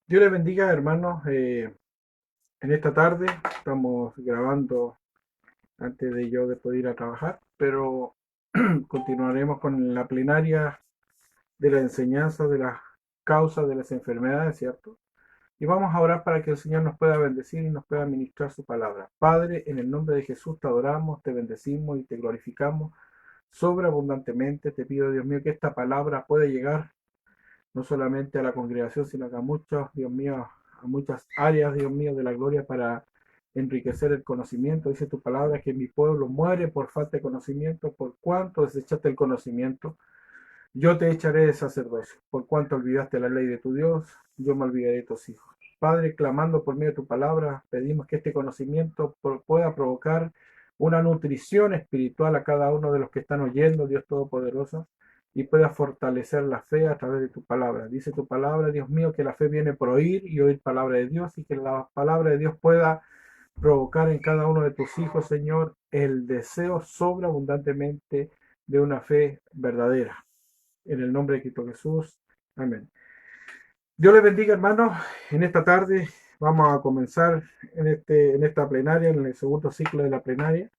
Dios les bendiga, hermanos. En esta tarde estamos grabando antes de yo de poder ir a trabajar, pero continuaremos con la plenaria de la enseñanza de las causas de las enfermedades, ¿cierto? Y vamos a orar para que el Señor nos pueda bendecir y nos pueda ministrar su palabra. Padre, en el nombre de Jesús te adoramos, te bendecimos y te glorificamos sobreabundantemente. Te pido, Dios mío, que esta palabra pueda llegar no solamente a la congregación, sino que a muchos, Dios mío, a muchas áreas, Dios mío, de la gloria para enriquecer el conocimiento. Dice tu palabra que mi pueblo muere por falta de conocimiento, por cuanto desechaste el conocimiento. Yo te echaré de sacerdocio, por cuanto olvidaste la ley de tu Dios, yo me olvidaré de tus hijos. Padre, clamando por medio de tu palabra, pedimos que este conocimiento pueda provocar una nutrición espiritual a cada uno de los que están oyendo, Dios Todopoderoso, y pueda fortalecer la fe a través de tu palabra. Dice tu palabra, Dios mío, que la fe viene por oír y oír palabra de Dios, y que la palabra de Dios pueda provocar en cada uno de tus hijos, Señor, el deseo sobreabundantemente de una fe verdadera. En el nombre de Cristo Jesús. Amén. Dios les bendiga, hermanos. En esta tarde vamos a comenzar en esta plenaria, en el segundo ciclo de la plenaria.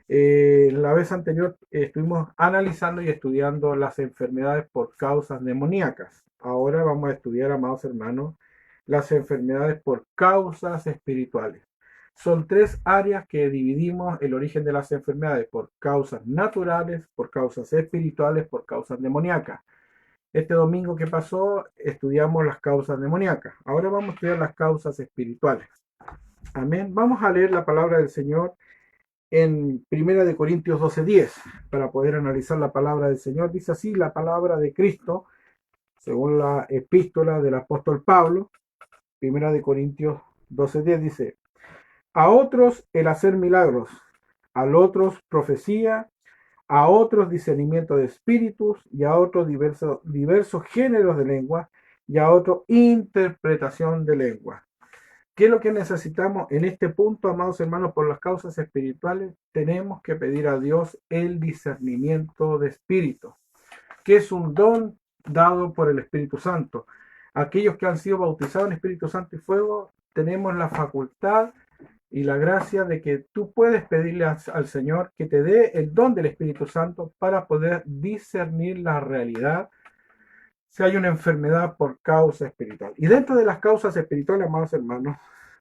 La vez anterior estuvimos analizando y estudiando las enfermedades por causas demoníacas. Ahora vamos a estudiar, amados hermanos, las enfermedades por causas espirituales. Son tres áreas que dividimos el origen de las enfermedades por causas naturales, por causas espirituales, por causas demoníacas. Este domingo que pasó estudiamos las causas demoníacas. Ahora vamos a estudiar las causas espirituales. Amén. Vamos a leer la palabra del Señor en Primera de Corintios 12:10 para poder analizar la palabra del Señor. Dice así la palabra de Cristo, según la epístola del apóstol Pablo. Primera de Corintios 12:10 dice: a otros el hacer milagros, a otros profecía, a otros discernimiento de espíritus, y a otros diversos géneros de lengua, y a otros interpretación de lengua. ¿Qué es lo que necesitamos en este punto, amados hermanos? Por las causas espirituales, tenemos que pedir a Dios el discernimiento de espíritu, que es un don dado por el Espíritu Santo. Aquellos que han sido bautizados en Espíritu Santo y fuego, tenemos la facultad y la gracia de que tú puedes pedirle al Señor que te dé el don del Espíritu Santo para poder discernir la realidad si hay una enfermedad por causa espiritual. Y dentro de las causas espirituales, amados hermanos,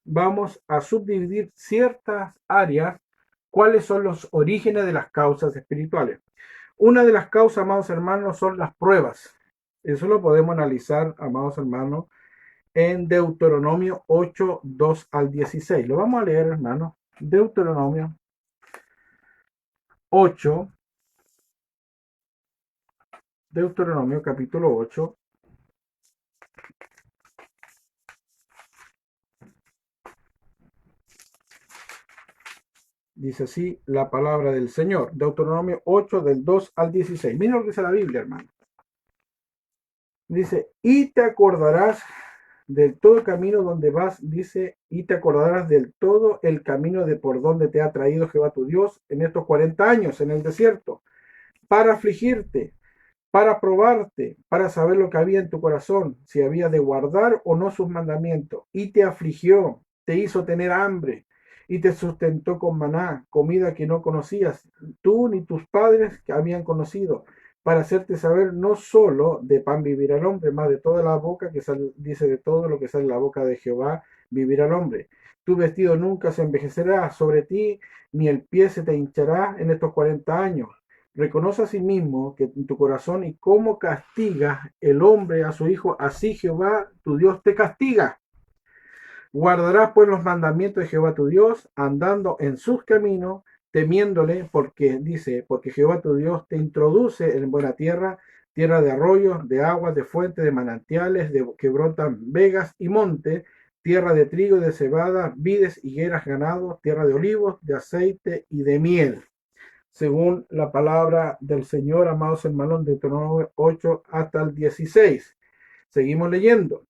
vamos a subdividir ciertas áreas, cuáles son los orígenes de las causas espirituales. Una de las causas, amados hermanos, son las pruebas. Eso lo podemos analizar, amados hermanos, en Deuteronomio 8, 2 al 16. Lo vamos a leer, hermanos. Deuteronomio 8, Deuteronomio capítulo 8, dice así la palabra del Señor. Deuteronomio 8 del 2 al 16. Mira lo que dice la Biblia, hermano. Dice, y te acordarás del todo el camino donde vas, dice, y te acordarás del todo el camino de por donde te ha traído Jehová tu Dios en estos 40 años en el desierto, para afligirte, para probarte, para saber lo que había en tu corazón, si había de guardar o no sus mandamientos. Y te afligió, te hizo tener hambre, y te sustentó con maná, comida que no conocías, tú ni tus padres que habían conocido, para hacerte saber no solo de pan vivir al hombre, más de toda la boca que sale, dice de todo lo que sale de la boca de Jehová, vivir al hombre. Tu vestido nunca se envejecerá sobre ti, ni el pie se te hinchará en estos 40 años. Reconoce a sí mismo que en tu corazón y cómo castiga el hombre a su hijo, así Jehová tu Dios te castiga. Guardarás pues los mandamientos de Jehová tu Dios, andando en sus caminos, temiéndole, porque dice, porque Jehová tu Dios te introduce en buena tierra, tierra de arroyos, de aguas, de fuentes, de manantiales, de que brotan vegas y montes, tierra de trigo y de cebada, vides, higueras, ganados, tierra de olivos, de aceite y de miel, según la palabra del Señor, amados hermanos, de Deuteronomio 8 hasta el 16. Seguimos leyendo.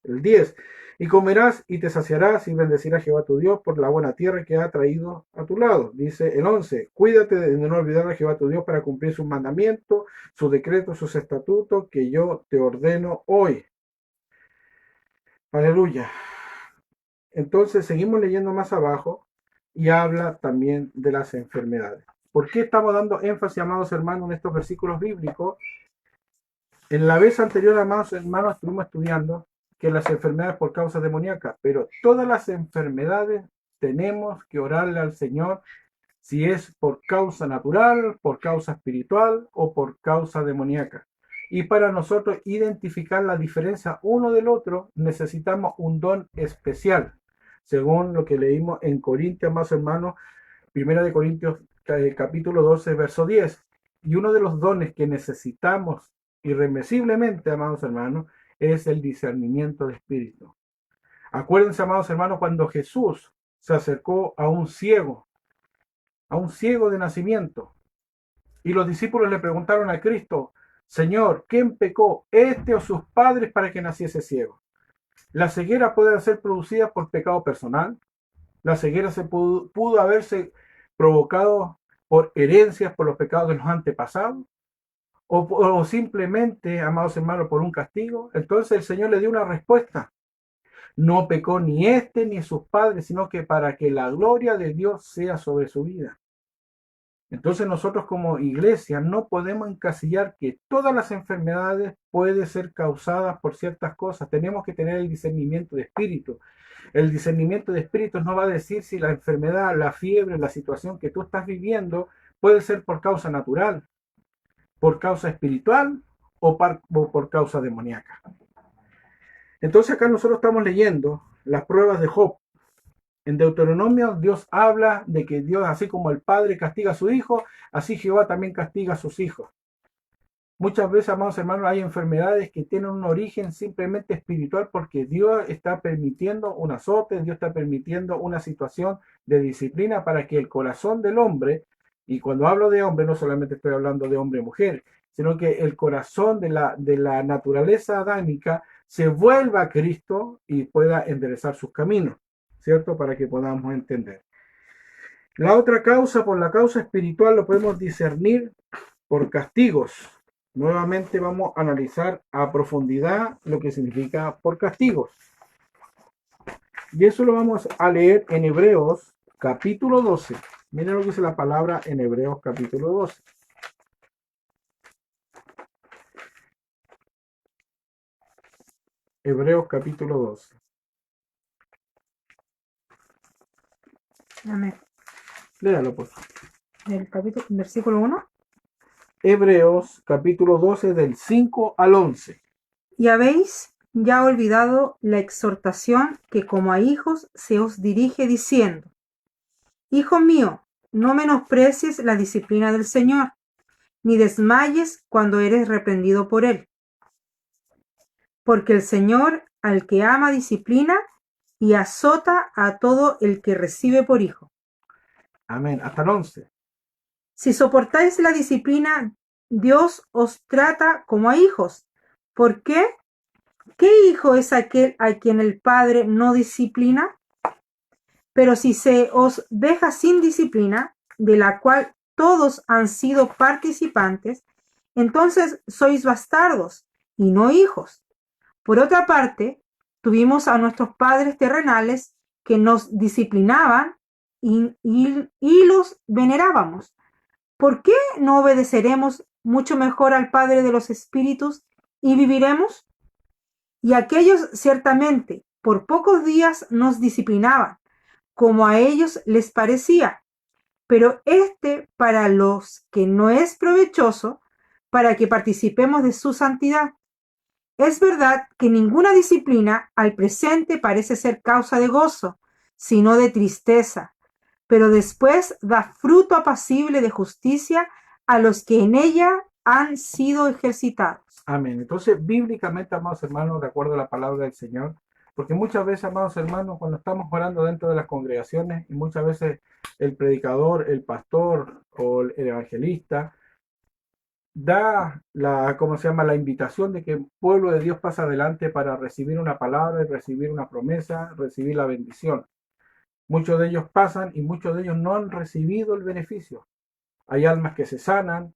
El 10. Y comerás y te saciarás y bendecirás a Jehová tu Dios por la buena tierra que ha traído a tu lado. Dice el 11. Cuídate de no olvidar a Jehová tu Dios para cumplir sus mandamientos, sus decretos, sus estatutos que yo te ordeno hoy. Aleluya. Entonces seguimos leyendo más abajo y habla también de las enfermedades. ¿Por qué estamos dando énfasis, amados hermanos, en estos versículos bíblicos? En la vez anterior, amados hermanos, estuvimos estudiando que las enfermedades por causa demoníaca, pero todas las enfermedades tenemos que orarle al Señor si es por causa natural, por causa espiritual o por causa demoníaca. Y para nosotros identificar la diferencia uno del otro, necesitamos un don especial, según lo que leímos en Corintios, más hermanos, Primera de Corintios capítulo 12, verso 10. Y uno de los dones que necesitamos irremisiblemente, amados hermanos, es el discernimiento de espíritu. Acuérdense, amados hermanos, cuando Jesús se acercó a un ciego de nacimiento, y los discípulos le preguntaron a Cristo: Señor, ¿quién pecó, este o sus padres, para que naciese ciego? La ceguera puede ser producida por pecado personal. La ceguera pudo haberse provocado por herencias, por los pecados de los antepasados, o simplemente, amados hermanos, por un castigo. Entonces el Señor le dio una respuesta. No pecó ni este ni sus padres, sino que para que la gloria de Dios sea sobre su vida. Entonces nosotros como iglesia no podemos encasillar que todas las enfermedades pueden ser causadas por ciertas cosas. Tenemos que tener el discernimiento de espíritu. El discernimiento de espíritu nos va a decir si la enfermedad, la fiebre, la situación que tú estás viviendo puede ser por causa natural, por causa espiritual o por causa demoníaca. Entonces acá nosotros estamos leyendo las pruebas de Job. En Deuteronomio Dios habla de que Dios, así como el padre castiga a su hijo, así Jehová también castiga a sus hijos. Muchas veces, amados hermanos, hay enfermedades que tienen un origen simplemente espiritual porque Dios está permitiendo un azote, Dios está permitiendo una situación de disciplina para que el corazón del hombre, y cuando hablo de hombre no solamente estoy hablando de hombre y mujer, sino que el corazón de la naturaleza adámica se vuelva a Cristo y pueda enderezar sus caminos, ¿cierto? Para que podamos entender. La otra causa, por la causa espiritual, lo podemos discernir por castigos. Nuevamente vamos a analizar a profundidad lo que significa por castigos. Y eso lo vamos a leer en Hebreos capítulo 12. Miren lo que dice la palabra en Hebreos capítulo 12. Hebreos capítulo 12. Amén. Léalo, por favor. Del capítulo, versículo 1. Hebreos capítulo 12 del 5 al 11. Y habéis ya olvidado la exhortación que como a hijos se os dirige diciendo: Hijo mío, no menosprecies la disciplina del Señor, ni desmayes cuando eres reprendido por él. Porque el Señor al que ama disciplina y azota a todo el que recibe por hijo. Amén. Hasta el 11. Si soportáis la disciplina, Dios os trata como a hijos. ¿Por qué? ¿Qué hijo es aquel a quien el Padre no disciplina? Pero si se os deja sin disciplina, de la cual todos han sido participantes, entonces sois bastardos y no hijos. Por otra parte, tuvimos a nuestros padres terrenales que nos disciplinaban y los venerábamos. ¿Por qué no obedeceremos mucho mejor al Padre de los Espíritus y viviremos? Y aquellos ciertamente por pocos días nos disciplinaban, como a ellos les parecía, pero para los que no es provechoso, para que participemos de su santidad. Es verdad que ninguna disciplina al presente parece ser causa de gozo, sino de tristeza, pero después da fruto apacible de justicia a los que en ella han sido ejercitados. Amén. Entonces, bíblicamente, amados hermanos, de acuerdo a la palabra del Señor, porque muchas veces, amados hermanos, cuando estamos orando dentro de las congregaciones, y muchas veces el predicador, el pastor o el evangelista da ¿cómo se llama? La invitación de que el pueblo de Dios pasa adelante para recibir una palabra, recibir una promesa, recibir la bendición. Muchos de ellos pasan y muchos de ellos no han recibido el beneficio. Hay almas que se sanan,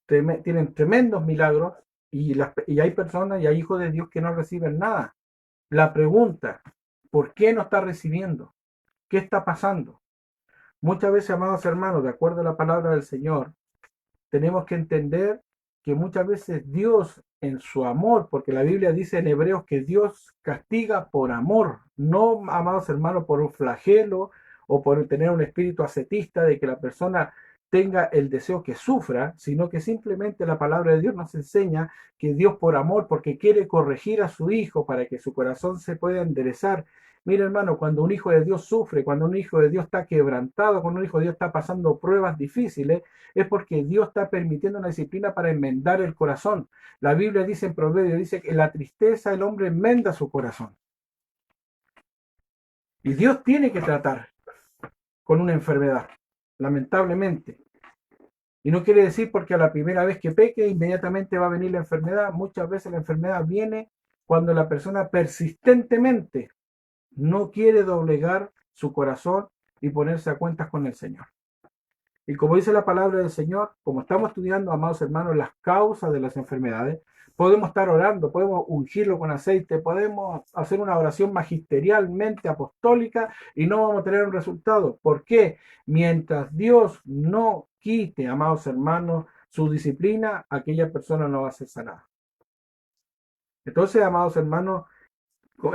tienen tremendos milagros y hay personas y hay hijos de Dios que no reciben nada. La pregunta, ¿por qué no está recibiendo? ¿Qué está pasando? Muchas veces, amados hermanos, de acuerdo a la palabra del Señor, tenemos que entender que muchas veces Dios en su amor, porque la Biblia dice en Hebreos que Dios castiga por amor, no, amados hermanos, por un flagelo o por tener un espíritu ascetista de que la persona tenga el deseo que sufra, sino que simplemente la palabra de Dios nos enseña que Dios por amor, porque quiere corregir a su hijo para que su corazón se pueda enderezar. Mira, hermano, cuando un hijo de Dios sufre, cuando un hijo de Dios está quebrantado, cuando un hijo de Dios está pasando pruebas difíciles, es porque Dios está permitiendo una disciplina para enmendar el corazón. La Biblia dice en Proverbios, dice que en la tristeza el hombre enmenda su corazón. Y Dios tiene que tratar con una enfermedad, lamentablemente. Y no quiere decir porque a la primera vez que peque inmediatamente va a venir la enfermedad. Muchas veces la enfermedad viene cuando la persona persistentemente no quiere doblegar su corazón y ponerse a cuentas con el Señor. Y como dice la palabra del Señor, como estamos estudiando, amados hermanos, las causas de las enfermedades, podemos estar orando, podemos ungirlo con aceite, podemos hacer una oración magisterialmente apostólica y no vamos a tener un resultado. ¿Por qué? Mientras Dios no quite, amados hermanos, su disciplina, aquella persona no va a ser sanada. Entonces, amados hermanos,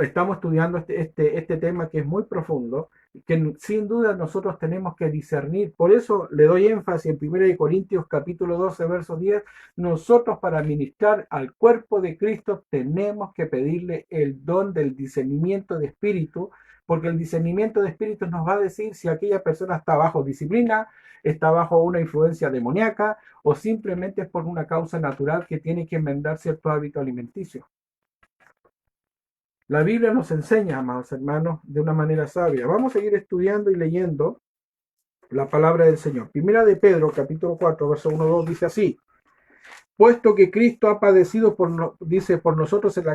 estamos estudiando este tema que es muy profundo, que sin duda nosotros tenemos que discernir. Por eso le doy énfasis en 1 Corintios capítulo 12, verso 10. Nosotros para ministrar al cuerpo de Cristo tenemos que pedirle el don del discernimiento de espíritu, porque el discernimiento de espíritu nos va a decir si aquella persona está bajo disciplina, está bajo una influencia demoníaca o simplemente es por una causa natural que tiene que enmendar cierto hábito alimenticio. La Biblia nos enseña, amados hermanos, de una manera sabia. Vamos a seguir estudiando y leyendo la palabra del Señor. Primera de Pedro, capítulo 4, verso 1-2, dice así: puesto que Cristo ha padecido dice, por nosotros en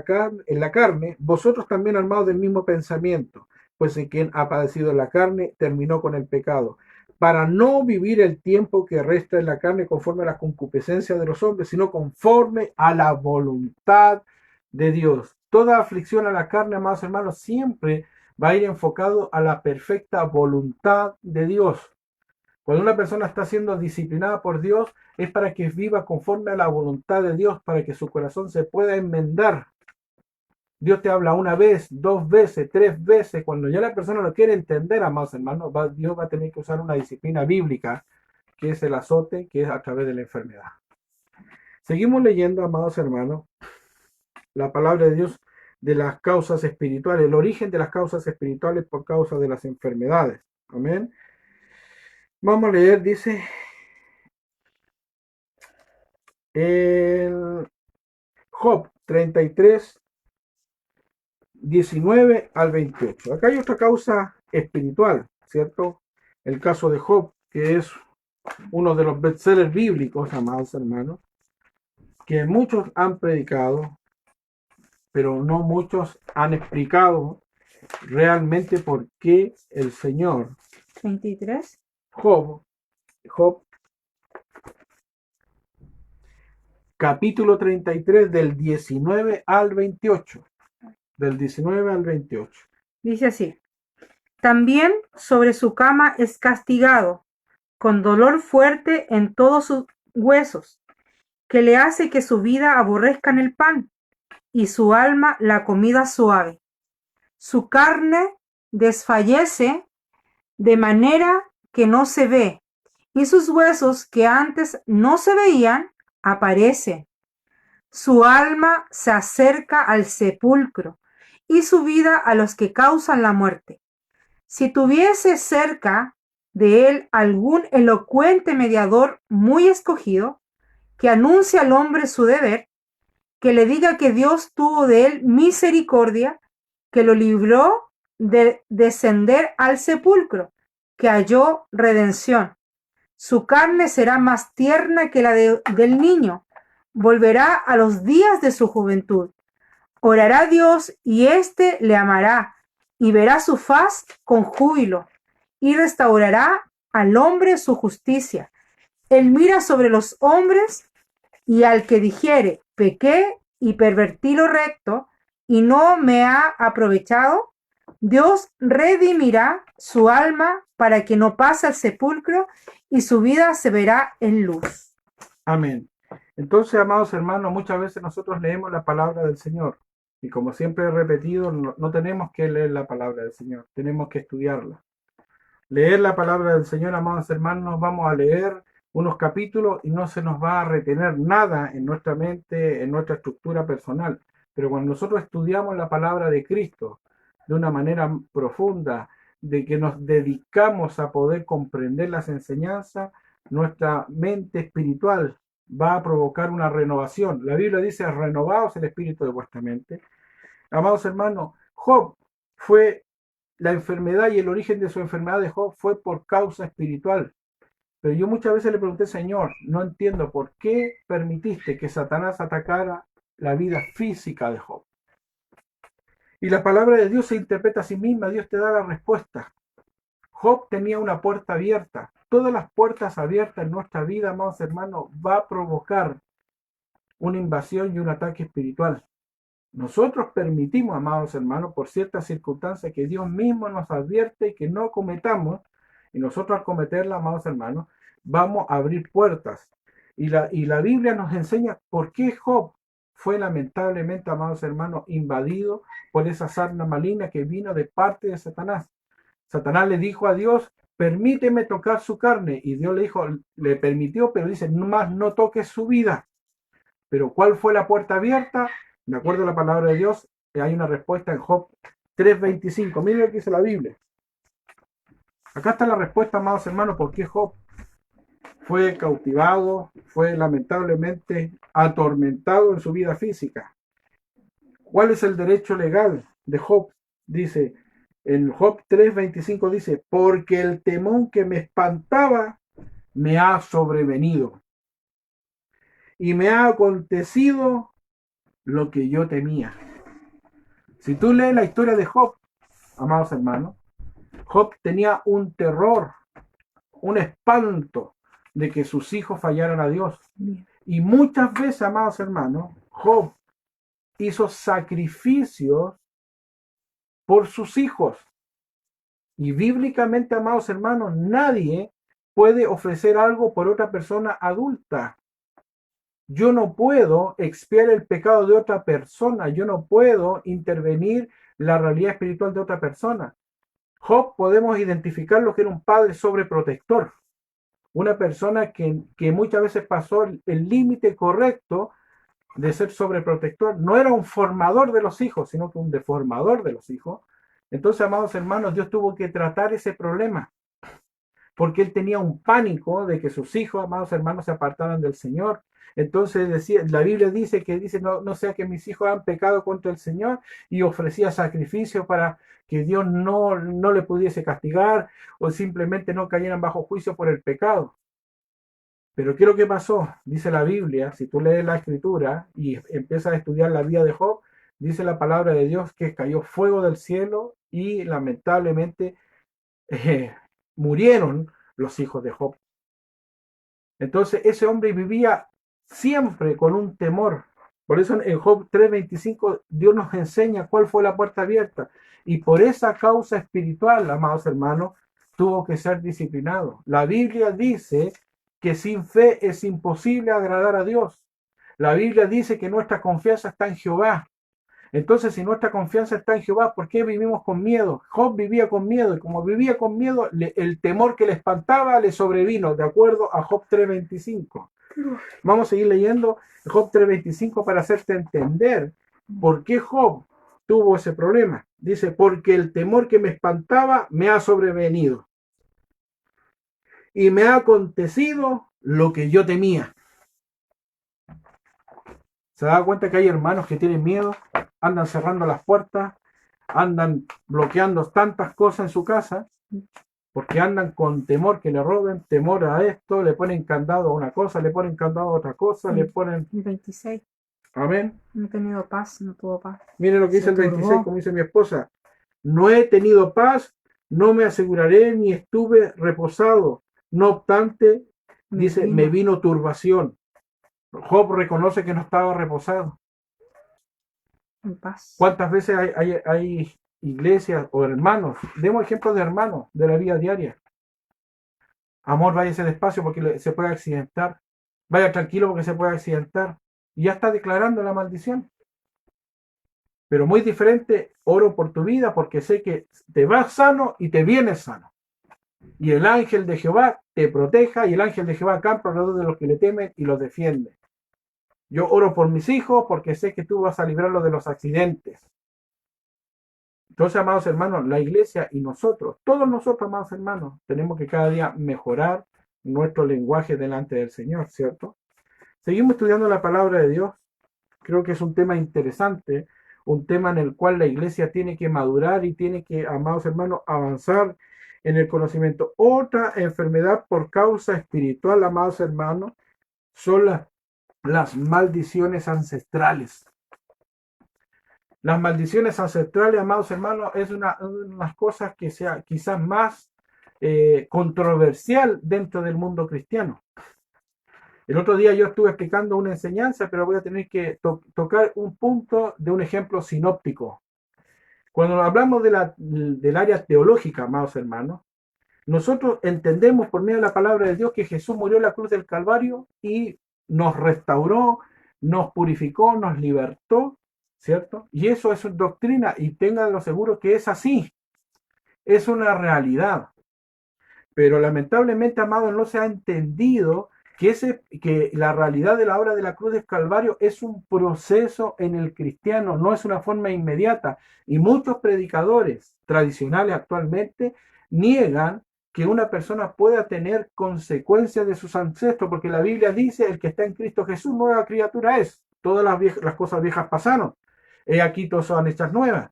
la carne, vosotros también armados del mismo pensamiento, pues en quien ha padecido en la carne, terminó con el pecado, para no vivir el tiempo que resta en la carne conforme a las concupiscencias de los hombres, sino conforme a la voluntad de Dios. Toda aflicción a la carne, amados hermanos, siempre va a ir enfocado a la perfecta voluntad de Dios. Cuando una persona está siendo disciplinada por Dios, es para que viva conforme a la voluntad de Dios, para que su corazón se pueda enmendar. Dios te habla una vez, dos veces, tres veces. Cuando ya la persona lo quiere entender, amados hermanos, Dios va a tener que usar una disciplina bíblica, que es el azote, que es a través de la enfermedad. Seguimos leyendo, amados hermanos, la palabra de Dios de las causas espirituales, el origen de las causas espirituales por causa de las enfermedades. Amén. Vamos a leer, dice el Job 33, 19 al 28. Acá hay otra causa espiritual, ¿cierto? El caso de Job, que es uno de los bestsellers bíblicos, amados hermanos, que muchos han predicado, pero no muchos han explicado realmente por qué el Señor 33. Job, capítulo 33 del 19 al 28. Del 19 al 28. Dice así: también sobre su cama es castigado, con dolor fuerte en todos sus huesos, que le hace que su vida aborrezcan el pan, y su alma la comida suave. Su carne desfallece de manera que no se ve, y sus huesos que antes no se veían, aparecen. Su alma se acerca al sepulcro, y su vida a los que causan la muerte. Si tuviese cerca de él algún elocuente mediador muy escogido, que anuncie al hombre su deber, que le diga que Dios tuvo de él misericordia, que lo libró de descender al sepulcro, que halló redención. Su carne será más tierna que la del niño, volverá a los días de su juventud. Orará a Dios y éste le amará, y verá su faz con júbilo, y restaurará al hombre su justicia. Él mira sobre los hombres, y al que dijere, pequé y pervertí lo recto, y no me ha aprovechado, Dios redimirá su alma para que no pase al sepulcro y su vida se verá en luz. Amén. Entonces, amados hermanos, muchas veces nosotros leemos la palabra del Señor y como siempre he repetido, no tenemos que leer la palabra del Señor, tenemos que estudiarla. Leer la palabra del Señor, amados hermanos, vamos a leer unos capítulos y no se nos va a retener nada en nuestra mente, en nuestra estructura personal. Pero cuando nosotros estudiamos la palabra de Cristo de una manera profunda, de que nos dedicamos a poder comprender las enseñanzas, nuestra mente espiritual va a provocar una renovación. La Biblia dice, renovaos el espíritu de vuestra mente. Amados hermanos, Job fue la enfermedad y el origen de su enfermedad de Job fue por causa espiritual. Pero yo muchas veces le pregunté, Señor, no entiendo por qué permitiste que Satanás atacara la vida física de Job. Y la palabra de Dios se interpreta a sí misma, Dios te da la respuesta. Job tenía una puerta abierta. Todas las puertas abiertas en nuestra vida, amados hermanos, va a provocar una invasión y un ataque espiritual. Nosotros permitimos, amados hermanos, por ciertas circunstancias que Dios mismo nos advierte que no cometamos, y nosotros al cometerla, amados hermanos, vamos a abrir puertas. Y la Biblia nos enseña por qué Job fue lamentablemente, amados hermanos, invadido por esa sarna maligna que vino de parte de Satanás. Satanás le dijo a Dios, permíteme tocar su carne, y Dios le dijo, le permitió, pero dice, más no toques su vida. Pero ¿cuál fue la puerta abierta? De acuerdo a la palabra de Dios, hay una respuesta en Job 3:25. Miren lo que dice la Biblia. Acá está la respuesta, amados hermanos, por qué Job fue cautivado, fue lamentablemente atormentado en su vida física. ¿Cuál es el derecho legal de Job? Dice, en Job 3:25 dice, porque el temor que me espantaba me ha sobrevenido y me ha acontecido lo que yo temía. Si tú lees la historia de Job, amados hermanos, Job tenía un terror, un espanto de que sus hijos fallaran a Dios. Y muchas veces, amados hermanos, Job hizo sacrificios por sus hijos. Y bíblicamente, amados hermanos, nadie puede ofrecer algo por otra persona adulta. Yo no puedo expiar el pecado de otra persona. Yo no puedo intervenir la realidad espiritual de otra persona. Job podemos identificarlo que era un padre sobreprotector. Una persona que muchas veces pasó el límite correcto de ser sobreprotector. No era un formador de los hijos, sino que un deformador de los hijos. Entonces, amados hermanos, Dios tuvo que tratar ese problema. Porque él tenía un pánico de que sus hijos, amados hermanos, se apartaran del Señor. Entonces decía, la Biblia dice no sea que mis hijos han pecado contra el Señor, y ofrecía sacrificio para que Dios no le pudiese castigar o simplemente no cayeran bajo juicio por el pecado. Pero ¿qué es lo que pasó? Dice la Biblia, si tú lees la Escritura y empiezas a estudiar la vida de Job, dice la palabra de Dios que cayó fuego del cielo y lamentablemente murieron los hijos de Job. Entonces ese hombre vivía siempre con un temor. Por eso en Job 3:25 Dios nos enseña cuál fue la puerta abierta. Y por esa causa espiritual, amados hermanos, tuvo que ser disciplinado. La Biblia dice que sin fe es imposible agradar a Dios. La Biblia dice que nuestra confianza está en Jehová. Entonces, si nuestra confianza está en Jehová, ¿por qué vivimos con miedo? Job vivía con miedo, y como vivía con miedo, el temor que le espantaba le sobrevino, de acuerdo a Job 3:25. Vamos a seguir leyendo Job 3:25 para hacerte entender por qué Job tuvo ese problema. Dice, porque el temor que me espantaba me ha sobrevenido y me ha acontecido lo que yo temía. ¿Se da cuenta que hay hermanos que tienen miedo? Andan cerrando las puertas, andan bloqueando tantas cosas en su casa, porque andan con temor que le roben, temor a esto, le ponen candado a una cosa, le ponen candado a otra cosa, le ponen... 26. Amén. No he tenido paz, no tuvo paz. Miren lo que dice el 26, turbó. como dice mi esposa. No he tenido paz, no me aseguraré, ni estuve reposado. No obstante, dice, me vino turbación. Job reconoce que no estaba reposado. en paz. ¿Cuántas veces hay iglesias o hermanos? Demos ejemplos de hermanos de la vida diaria. Amor, váyase despacio porque se puede accidentar. Vaya tranquilo porque se puede accidentar. Y ya está declarando la maldición. Pero muy diferente, oro por tu vida porque sé que te vas sano y te vienes sano. Y el ángel de Jehová te proteja y el ángel de Jehová acampa alrededor de los que le temen y los defiende. Yo oro por mis hijos porque sé que tú vas a librarlos de los accidentes. Entonces, amados hermanos, la iglesia y nosotros, todos nosotros, amados hermanos, tenemos que cada día mejorar nuestro lenguaje delante del Señor, ¿cierto? Seguimos estudiando la palabra de Dios. Creo que es un tema interesante, un tema en el cual la iglesia tiene que madurar y tiene que, amados hermanos, avanzar en el conocimiento. Otra enfermedad por causa espiritual, amados hermanos, son las maldiciones ancestrales. Las maldiciones ancestrales, amados hermanos, es una de las cosas que sea quizás más controversial dentro del mundo cristiano. El otro día yo estuve explicando una enseñanza, pero voy a tener que tocar un punto de un ejemplo sinóptico. Cuando hablamos del área teológica, amados hermanos, nosotros entendemos por medio de la palabra de Dios que Jesús murió en la cruz del Calvario y nos restauró, nos purificó, nos libertó, ¿cierto? Y eso es doctrina y ténganlo seguro que es así, es una realidad. Pero lamentablemente, amados, no se ha entendido que la realidad de la obra de la cruz del Calvario es un proceso en el cristiano, no es una forma inmediata. Y muchos predicadores tradicionales actualmente niegan que una persona pueda tener consecuencias de sus ancestros, porque la Biblia dice, el que está en Cristo Jesús, nueva criatura es. Todas las cosas viejas pasaron. He aquí todas son hechas nuevas.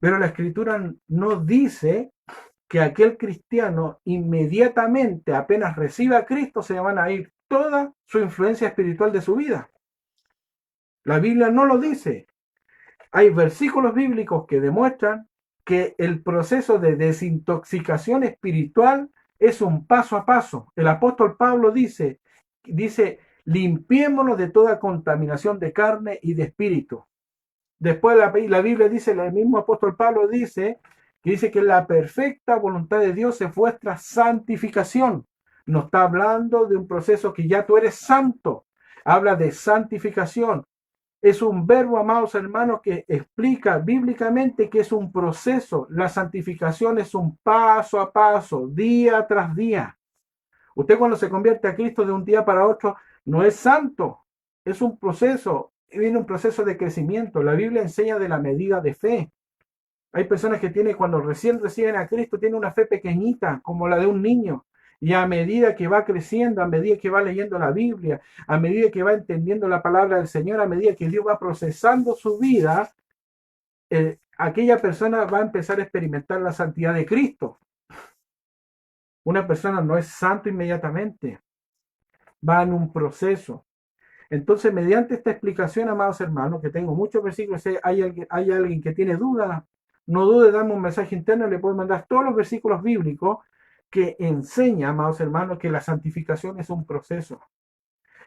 Pero la Escritura no dice que aquel cristiano inmediatamente, apenas reciba a Cristo, se van a ir toda su influencia espiritual de su vida. La Biblia no lo dice. Hay versículos bíblicos que demuestran que el proceso de desintoxicación espiritual es un paso a paso. El apóstol Pablo dice, limpiémonos de toda contaminación de carne y de espíritu. Después la Biblia dice, el mismo apóstol Pablo dice que la perfecta voluntad de Dios es vuestra santificación. No está hablando de un proceso que ya tú eres santo. Habla de santificación. Es un verbo, amados hermanos, que explica bíblicamente que es un proceso. La santificación es un paso a paso, día tras día. Usted cuando se convierte a Cristo de un día para otro, no es santo. Es un proceso. Viene un proceso de crecimiento. La Biblia enseña de la medida de fe. Hay personas que cuando recién reciben a Cristo, tienen una fe pequeñita, como la de un niño. Y a medida que va creciendo, a medida que va leyendo la Biblia, a medida que va entendiendo la palabra del Señor, a medida que Dios va procesando su vida, aquella persona va a empezar a experimentar la santidad de Cristo. Una persona no es santo inmediatamente, va en un proceso. Entonces, mediante esta explicación, amados hermanos, que tengo muchos versículos, si hay alguien que tiene dudas, no dude, dame un mensaje interno, le puedo mandar todos los versículos bíblicos que enseñan, amados hermanos, que la santificación es un proceso.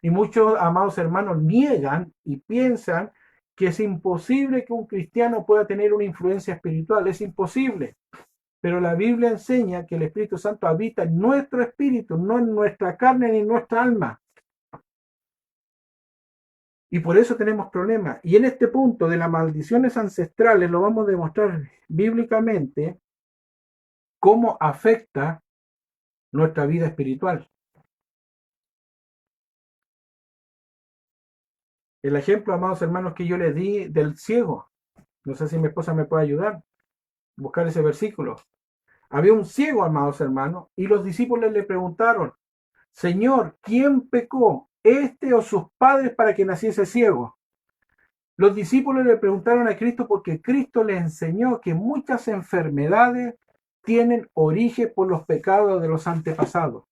Y muchos, amados hermanos, niegan y piensan que es imposible que un cristiano pueda tener una influencia espiritual. Es imposible. Pero la Biblia enseña que el Espíritu Santo habita en nuestro espíritu, no en nuestra carne ni en nuestra alma. Y por eso tenemos problemas. Y en este punto de las maldiciones ancestrales lo vamos a demostrar bíblicamente cómo afecta nuestra vida espiritual. El ejemplo, amados hermanos, que yo les di del ciego. No sé si mi esposa me puede ayudar a buscar ese versículo. Había un ciego, amados hermanos, y los discípulos le preguntaron, Señor, ¿quién pecó, este o sus padres, para que naciese ciego? Los discípulos le preguntaron a Cristo porque Cristo les enseñó que muchas enfermedades tienen origen por los pecados de los antepasados.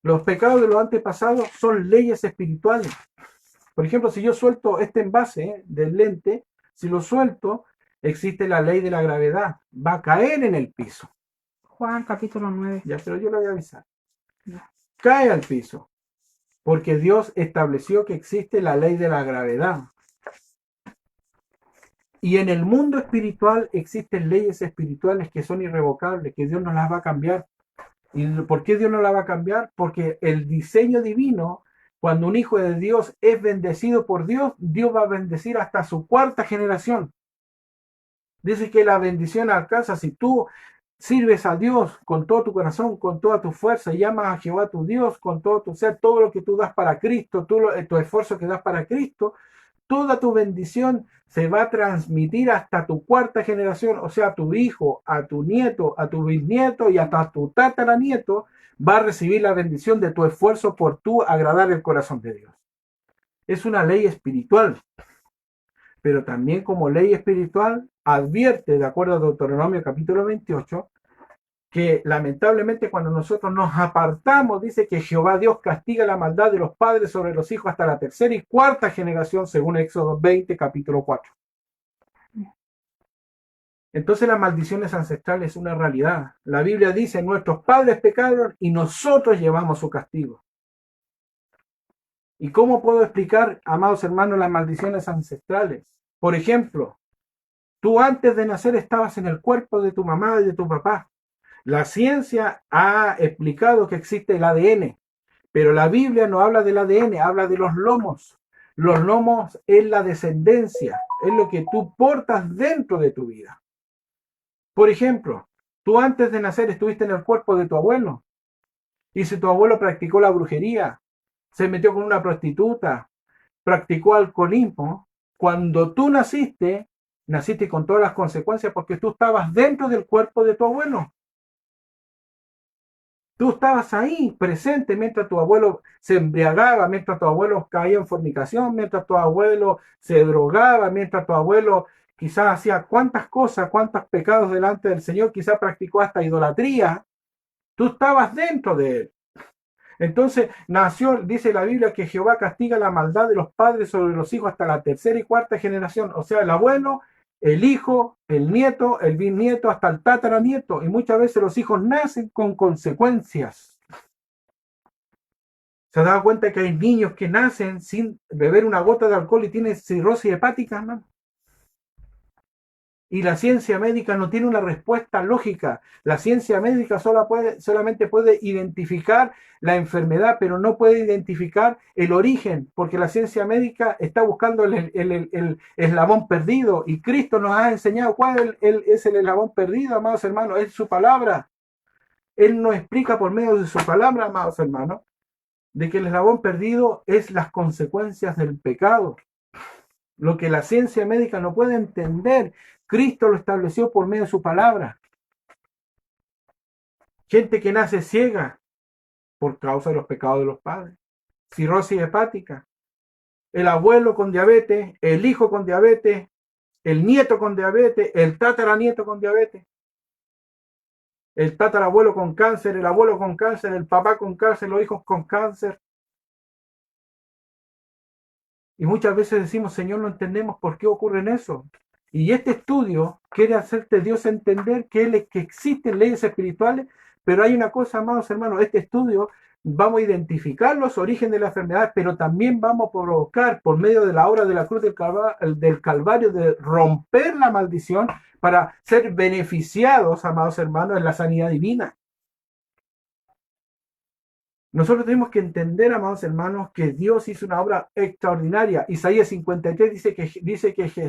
Los pecados de los antepasados son leyes espirituales. Por ejemplo, si yo suelto este envase del lente, si lo suelto, existe la ley de la gravedad. Va a caer en el piso. Juan capítulo 9. Ya, pero yo lo voy a avisar. Ya. Cae al piso. Porque Dios estableció que existe la ley de la gravedad. Y en el mundo espiritual existen leyes espirituales que son irrevocables, que Dios no las va a cambiar. ¿Y por qué Dios no las va a cambiar? Porque el diseño divino, cuando un hijo de Dios es bendecido por Dios, Dios va a bendecir hasta su cuarta generación. Dice que la bendición alcanza si tú sirves a Dios con todo tu corazón, con toda tu fuerza, llamas a Jehová tu Dios con todo tu ser, todo lo que tú das para Cristo, tu esfuerzo que das para Cristo, toda tu bendición se va a transmitir hasta tu cuarta generación, o sea, a tu hijo, a tu nieto, a tu bisnieto y hasta tu tataranieto va a recibir la bendición de tu esfuerzo por tú agradar el corazón de Dios. Es una ley espiritual, pero también como ley espiritual advierte, de acuerdo a Deuteronomio capítulo 28, que lamentablemente cuando nosotros nos apartamos, dice que Jehová Dios castiga la maldad de los padres sobre los hijos hasta la tercera y cuarta generación, según Éxodo 20, capítulo 4. Entonces las maldiciones ancestrales es una realidad. La Biblia dice, nuestros padres pecaron y nosotros llevamos su castigo. ¿Y cómo puedo explicar, amados hermanos, las maldiciones ancestrales? Por ejemplo, tú antes de nacer estabas en el cuerpo de tu mamá y de tu papá. La ciencia ha explicado que existe el ADN, pero la Biblia no habla del ADN, habla de los lomos. Los lomos es la descendencia, es lo que tú portas dentro de tu vida. Por ejemplo, tú antes de nacer estuviste en el cuerpo de tu abuelo, y si tu abuelo practicó la brujería, se metió con una prostituta, practicó alcoholismo, cuando tú naciste, naciste con todas las consecuencias porque tú estabas dentro del cuerpo de tu abuelo. Tú estabas ahí presente mientras tu abuelo se embriagaba, mientras tu abuelo caía en fornicación, mientras tu abuelo se drogaba, mientras tu abuelo quizás hacía cuántas cosas, cuántos pecados delante del Señor, quizás practicó hasta idolatría. Tú estabas dentro de él. Entonces nació, dice la Biblia, que Jehová castiga la maldad de los padres sobre los hijos hasta la tercera y cuarta generación. O sea, el abuelo, el hijo, el nieto, el bisnieto, hasta el tataranieto. Y muchas veces los hijos nacen con consecuencias. ¿Se ha dado cuenta que hay niños que nacen sin beber una gota de alcohol y tienen cirrosis hepática, hermano? Y la ciencia médica no tiene una respuesta lógica. La ciencia médica solamente puede identificar la enfermedad, pero no puede identificar el origen, porque la ciencia médica está buscando el eslabón perdido. Y Cristo nos ha enseñado cuál es el eslabón perdido, amados hermanos, es su palabra. Él nos explica por medio de su palabra, amados hermanos, de que el eslabón perdido es las consecuencias del pecado. Lo que la ciencia médica no puede entender, Cristo lo estableció por medio de su palabra. Gente que nace ciega por causa de los pecados de los padres. Cirrosis hepática. El abuelo con diabetes, el hijo con diabetes, el nieto con diabetes, el tataranieto con diabetes, el tatarabuelo con cáncer, el abuelo con cáncer, el papá con cáncer, los hijos con cáncer. Y muchas veces decimos, Señor, no entendemos por qué ocurre eso. Y este estudio quiere hacerte Dios entender que existen leyes espirituales, pero hay una cosa, amados hermanos, este estudio vamos a identificar los orígenes de la enfermedad, pero también vamos a provocar por medio de la obra de la cruz del Calvario de romper la maldición para ser beneficiados, amados hermanos, en la sanidad divina. Nosotros tenemos que entender, amados hermanos, que Dios hizo una obra extraordinaria. Isaías 53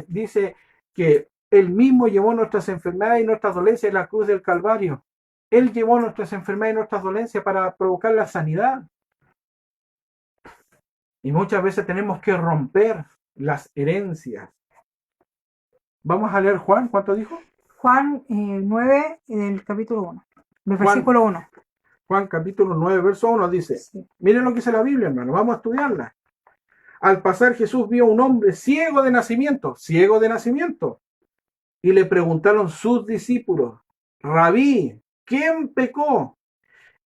dice que Él mismo llevó nuestras enfermedades y nuestras dolencias en la cruz del Calvario. Él llevó nuestras enfermedades y nuestras dolencias para provocar la sanidad. Y muchas veces tenemos que romper las herencias. Vamos a leer Juan, ¿cuánto dijo? Juan 9, del capítulo 1, del versículo 1. Juan capítulo 9, verso 1 dice, sí. Miren lo que dice la Biblia, hermano, vamos a estudiarla. Al pasar Jesús vio a un hombre ciego de nacimiento, y le preguntaron sus discípulos, Rabí, ¿quién pecó?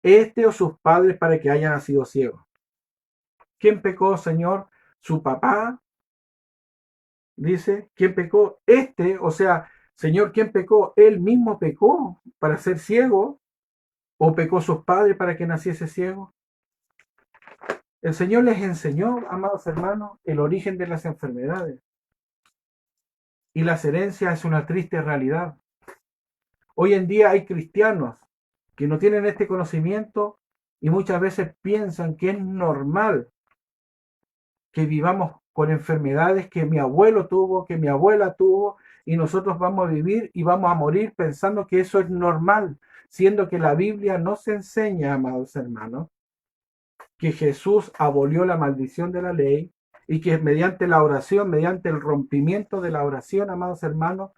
¿Este o sus padres para que haya nacido ciego? ¿Quién pecó, Señor? ¿Su papá? Dice, ¿quién pecó? O sea, Señor, ¿quién pecó? ¿Él mismo pecó para ser ciego? ¿O pecó sus padres para que naciese ciego? El Señor les enseñó, amados hermanos, el origen de las enfermedades. y las herencias es una triste realidad. Hoy en día hay cristianos que no tienen este conocimiento y muchas veces piensan que es normal que vivamos con enfermedades que mi abuelo tuvo, que mi abuela tuvo, y nosotros vamos a vivir y vamos a morir pensando que eso es normal, siendo que la Biblia nos enseña, amados hermanos, que Jesús abolió la maldición de la ley y que mediante la oración, mediante el rompimiento de la oración, amados hermanos,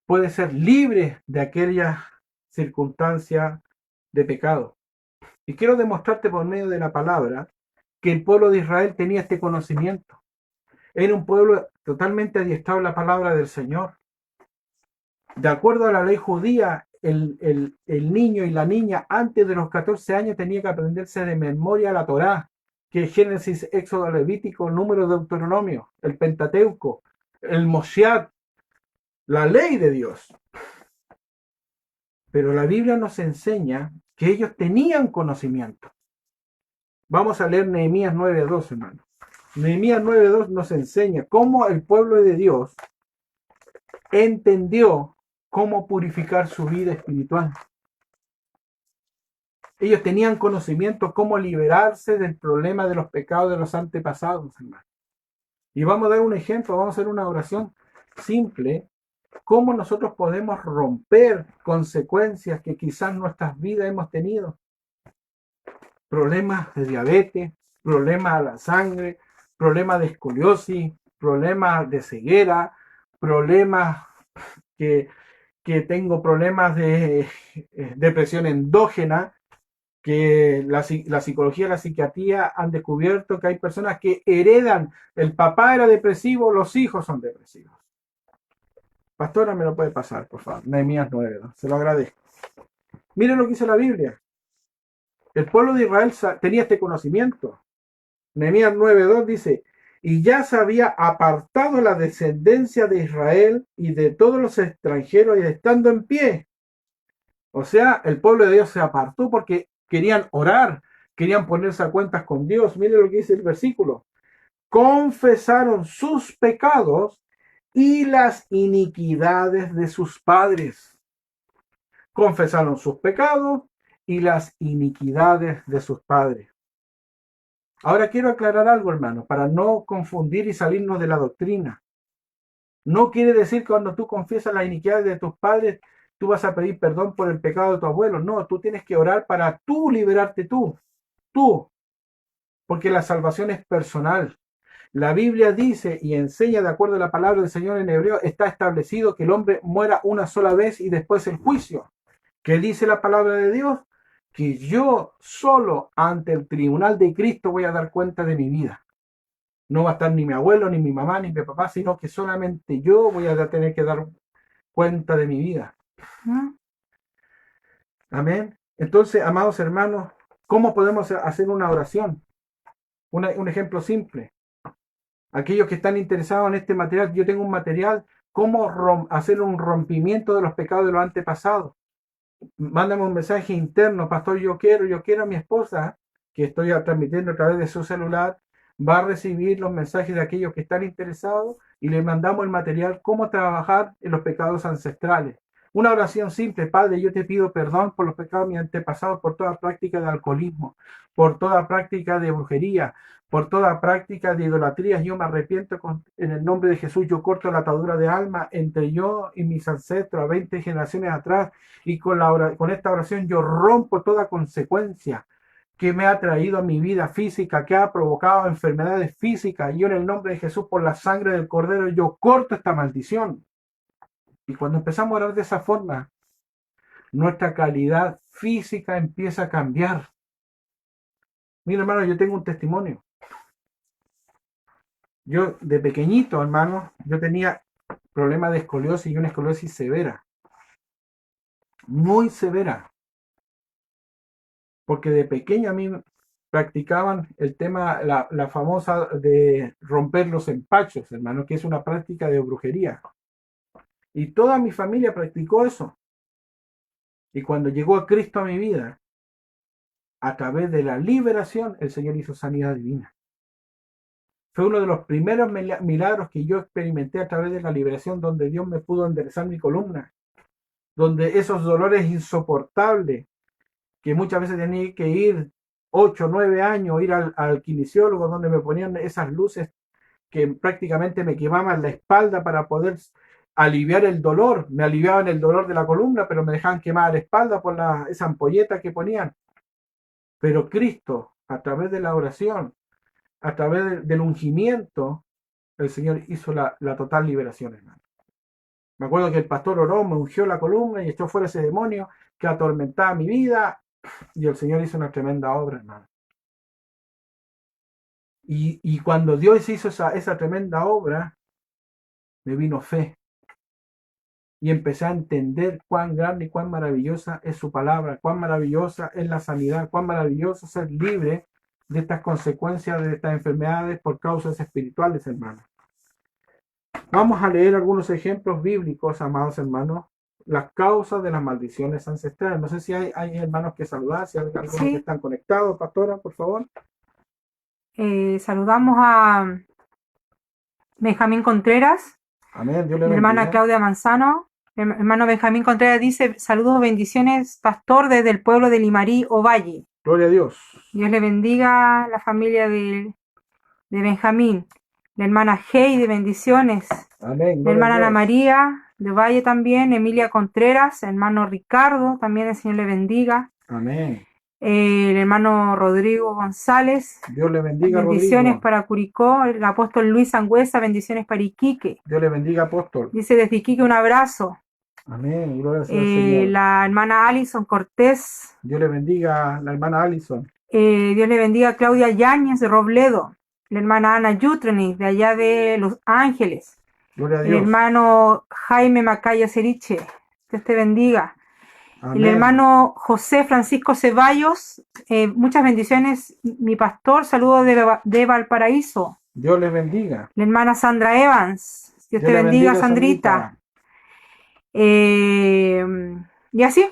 puede ser libre de aquellas circunstancias de pecado. Y quiero demostrarte por medio de la palabra que el pueblo de Israel tenía este conocimiento. Era un pueblo totalmente adiestrado en la palabra del Señor. De acuerdo a la ley judía, el niño y la niña antes de los 14 años tenía que aprenderse de memoria la Torá, que es Génesis, Éxodo, Levítico, Número, Deuteronomio, el Pentateuco, el Moshiach, la ley de Dios. Pero la Biblia nos enseña que ellos tenían conocimiento. Vamos a leer Nehemías 9:2, hermano. Nehemías 9:2 nos enseña cómo el pueblo de Dios entendió cómo purificar su vida espiritual. Ellos tenían conocimiento cómo liberarse del problema de los pecados de los antepasados, hermano. Y vamos a dar un ejemplo, vamos a hacer una oración simple, cómo nosotros podemos romper consecuencias que quizás en nuestras vidas hemos tenido. Problemas de diabetes, problemas a la sangre, problemas de escoliosis, problemas de ceguera, problemas que tengo problemas de depresión endógena, que la psicología y la psiquiatría han descubierto que hay personas que heredan, el papá era depresivo, los hijos son depresivos. Pastora, me lo puede pasar, por favor. Nehemías 9, ¿no? Se lo agradezco. Miren lo que dice la Biblia. El pueblo de Israel tenía este conocimiento. Nehemías 9:2 dice, y ya se había apartado la descendencia de Israel y de todos los extranjeros y estando en pie. O sea, el pueblo de Dios se apartó porque querían orar, querían ponerse a cuentas con Dios. Mire lo que dice el versículo. Confesaron sus pecados y las iniquidades de sus padres. Confesaron sus pecados y las iniquidades de sus padres. Ahora quiero aclarar algo, hermano, para no confundir y salirnos de la doctrina. No quiere decir que cuando tú confiesas las iniquidades de tus padres, tú vas a pedir perdón por el pecado de tu abuelo. No, tú tienes que orar para tú liberarte tú, porque la salvación es personal. La Biblia dice y enseña, de acuerdo a la palabra del Señor en hebreo, está establecido que el hombre muera una sola vez y después el juicio. ¿Qué dice la palabra de Dios? Que yo solo ante el tribunal de Cristo voy a dar cuenta de mi vida. No va a estar ni mi abuelo, ni mi mamá, ni mi papá, sino que solamente yo voy a tener que dar cuenta de mi vida. Amén. Entonces, amados hermanos, ¿cómo podemos hacer una oración? Un ejemplo simple. Aquellos que están interesados en este material, yo tengo un material, cómo hacer un rompimiento de los pecados de los antepasados. Mándame un mensaje interno, pastor, yo quiero a mi esposa, que estoy transmitiendo a través de su celular, va a recibir los mensajes de aquellos que están interesados y le mandamos el material, cómo trabajar en los pecados ancestrales. Una oración simple, Padre, yo te pido perdón por los pecados de mis antepasados, por toda práctica de alcoholismo, por toda práctica de brujería, por toda práctica de idolatría. Yo me arrepiento en el nombre de Jesús. Yo corto la atadura de alma entre yo y mis ancestros a 20 generaciones atrás, y con esta oración yo rompo toda consecuencia que me ha traído a mi vida física, que ha provocado enfermedades físicas. Yo en el nombre de Jesús, por la sangre del Cordero, yo corto esta maldición. Y cuando empezamos a orar de esa forma, nuestra calidad física empieza a cambiar. Mira, hermano, yo tengo un testimonio. Yo de pequeñito, hermano, yo tenía problemas de escoliosis y una escoliosis severa. Muy severa. Porque de pequeño a mí practicaban el tema, la famosa de romper los empachos, hermano, que es una práctica de brujería. Y toda mi familia practicó eso. Y cuando llegó a Cristo a mi vida, a través de la liberación, el Señor hizo sanidad divina. Fue uno de los primeros milagros que yo experimenté a través de la liberación, donde Dios me pudo enderezar mi columna, donde esos dolores insoportables, que muchas veces tenía que ir 8 o 9 años, ir al kinesiólogo, donde me ponían esas luces que prácticamente me quemaban la espalda para poder aliviar el dolor. Me aliviaban el dolor de la columna, pero me dejaban quemar la espalda por esa ampolleta que ponían. Pero Cristo, a través de la oración, a través del ungimiento, el Señor hizo la total liberación, hermano. Me acuerdo que el pastor oró, me ungió la columna y echó fuera ese demonio que atormentaba mi vida, y el Señor hizo una tremenda obra, hermano. Y cuando Dios hizo esa tremenda obra, me vino fe. Y empecé a entender cuán grande y cuán maravillosa es su palabra, cuán maravillosa es la sanidad, cuán maravilloso ser libre de estas consecuencias de estas enfermedades por causas espirituales, hermanos. Vamos a leer algunos ejemplos bíblicos, amados hermanos, las causas de las maldiciones ancestrales. No sé si hay hermanos que saludar, si hay algunos que están conectados, pastora, por favor. Saludamos a Benjamín Contreras, amén, Dios le bendiga. Mi hermana Claudia Manzano. El hermano Benjamín Contreras dice: saludos, bendiciones, pastor, desde el pueblo de Limarí, Ovalle. Gloria a Dios. Dios le bendiga a la familia de Benjamín. La hermana Heidi, bendiciones. Amén. La hermana Ana María de Valle también. Emilia Contreras, hermano Ricardo, también el Señor le bendiga. Amén. El hermano Rodrigo González. Dios le bendiga, bendiciones Rodrigo. para Curicó. El apóstol Luis Sangüesa, bendiciones para Iquique. Dios le bendiga, apóstol. Dice desde Iquique un abrazo. Amén. Gloria al Señor. La hermana Alison Cortés. Dios le bendiga, la hermana Alison. Dios le bendiga a Claudia Yáñez de Robledo. La hermana Ana Yutreni, de allá de Los Ángeles. Gloria a Dios. El hermano Jaime Macaya Ceriche. Dios te bendiga. Amén. El hermano José Francisco Ceballos. Muchas bendiciones, mi pastor. Saludos de Valparaíso. Dios les bendiga. La hermana Sandra Evans. Dios te bendiga, Sandrita. Y así,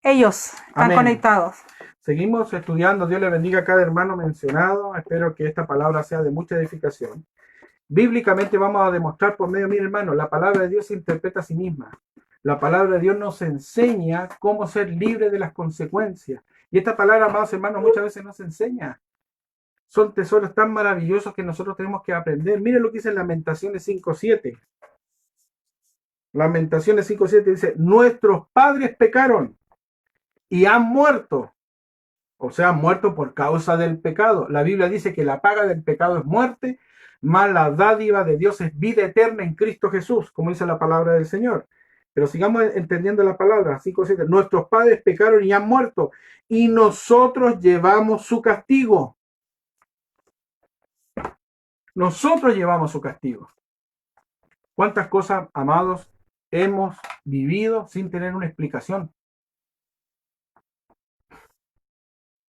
ellos están Amén. Conectados. Seguimos estudiando. Dios le bendiga a cada hermano mencionado. Espero que esta palabra sea de mucha edificación. Bíblicamente vamos a demostrar por medio, mire hermano, la palabra de Dios se interpreta a sí misma. La palabra de Dios nos enseña cómo ser libre de las consecuencias. Y esta palabra, amados hermanos, muchas veces nos enseña. Son tesoros tan maravillosos que nosotros tenemos que aprender. Mire lo que dice en Lamentaciones 5:7. Lamentaciones 5:7 dice: nuestros padres pecaron y han muerto. O sea, han muerto por causa del pecado. La Biblia dice que la paga del pecado es muerte, mas la dádiva de Dios es vida eterna en Cristo Jesús, como dice la palabra del Señor. Pero sigamos entendiendo la palabra. 5:7. Nuestros padres pecaron y han muerto, y nosotros llevamos su castigo. Nosotros llevamos su castigo. ¿Cuántas cosas, amados, hemos vivido sin tener una explicación?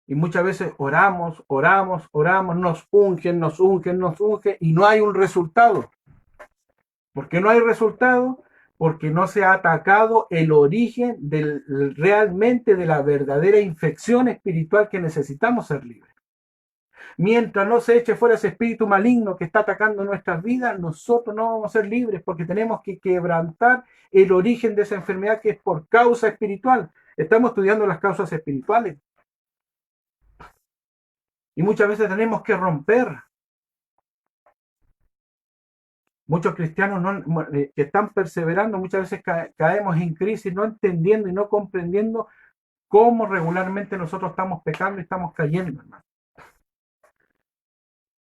Y muchas veces oramos, nos ungen, y no hay un resultado. ¿Por qué no hay resultado? Porque no se ha atacado el origen realmente de la verdadera infección espiritual que necesitamos ser libres. Mientras no se eche fuera ese espíritu maligno que está atacando nuestras vidas, nosotros no vamos a ser libres, porque tenemos que quebrantar el origen de esa enfermedad, que es por causa espiritual. Estamos estudiando las causas espirituales. Y muchas veces tenemos que romper. Muchos cristianos que están perseverando, muchas veces caemos en crisis, no entendiendo y no comprendiendo cómo regularmente nosotros estamos pecando y estamos cayendo, hermano.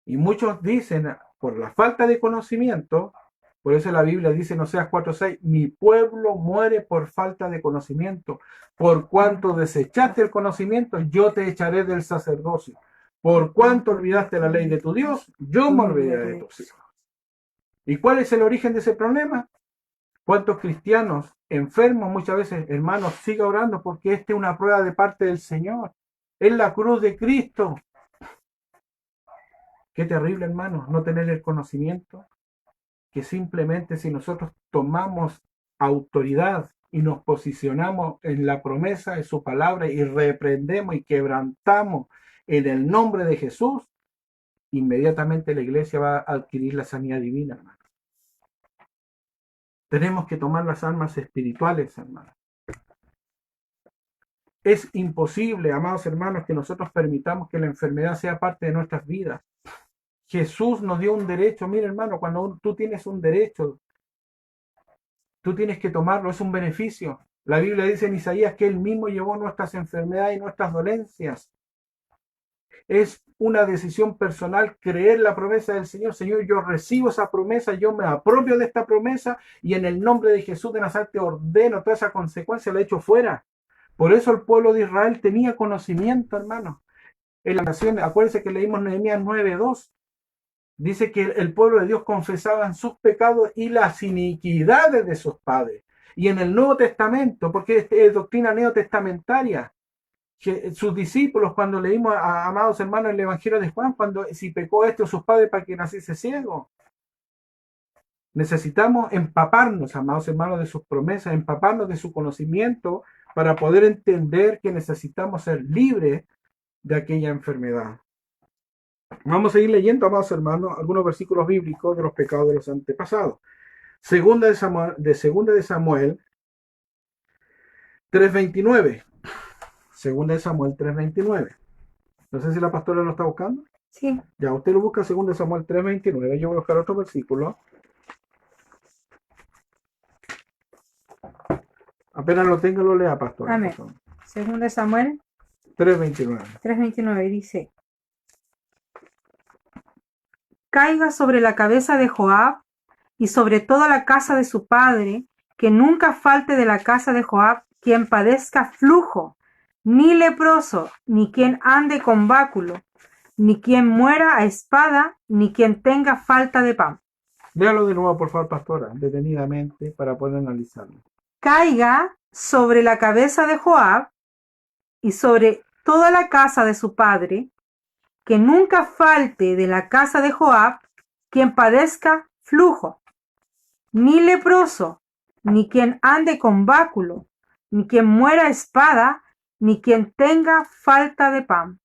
Y muchos dicen, por la falta de conocimiento, por eso la Biblia dice en Oseas 4:6, mi pueblo muere por falta de conocimiento. Por cuanto desechaste el conocimiento, yo te echaré del sacerdocio. Por cuanto olvidaste la ley de tu Dios, yo me olvidaré de tus hijos. ¿Y cuál es el origen de ese problema? ¿Cuántos cristianos enfermos muchas veces, hermanos, siga orando? Porque esta es una prueba de parte del Señor. Es la cruz de Cristo. Qué terrible, hermanos, no tener el conocimiento, que simplemente si nosotros tomamos autoridad y nos posicionamos en la promesa de su palabra y reprendemos y quebrantamos en el nombre de Jesús, inmediatamente la iglesia va a adquirir la sanidad divina, hermano. Tenemos que tomar las armas espirituales, hermano. Es imposible, amados hermanos, que nosotros permitamos que la enfermedad sea parte de nuestras vidas. Jesús nos dio un derecho. Mira, hermano, cuando tú tienes un derecho, tú tienes que tomarlo, es un beneficio. La Biblia dice en Isaías que Él mismo llevó nuestras enfermedades y nuestras dolencias. Es una decisión personal creer la promesa del Señor. Señor, yo recibo esa promesa, yo me apropio de esta promesa y en el nombre de Jesús de Nazaret te ordeno toda esa consecuencia, la echo fuera. Por eso el pueblo de Israel tenía conocimiento, hermano. En la nación, acuérdense que leímos Nehemías 9:2. Dice que el pueblo de Dios confesaba sus pecados y las iniquidades de sus padres. Y en el Nuevo Testamento, porque es doctrina neotestamentaria, que sus discípulos, cuando leímos a amados hermanos el Evangelio de Juan, cuando si pecó este o sus padres para que naciese ciego. Necesitamos empaparnos, amados hermanos, de sus promesas, empaparnos de su conocimiento para poder entender que necesitamos ser libres de aquella enfermedad. Vamos a seguir leyendo, amados hermanos, algunos versículos bíblicos de los pecados de los antepasados. Segunda de Samuel 3:29. Segunda de Samuel 3:29. No sé si la pastora lo está buscando. Sí. Ya, usted lo busca, segunda de Samuel 3:29. Yo voy a buscar otro versículo. Apenas lo tenga, lo lea, pastora. Amén. Segunda de Samuel 3:29. 3:29 dice: Caiga sobre la cabeza de Joab y sobre toda la casa de su padre, que nunca falte de la casa de Joab quien padezca flujo, ni leproso, ni quien ande con báculo, ni quien muera a espada, ni quien tenga falta de pan. Léalo de nuevo, por favor, pastora, detenidamente, para poder analizarlo. Caiga sobre la cabeza de Joab y sobre toda la casa de su padre, que nunca falte de la casa de Joab quien padezca flujo, ni leproso, ni quien ande con báculo, ni quien muera a espada, ni quien tenga falta de pan.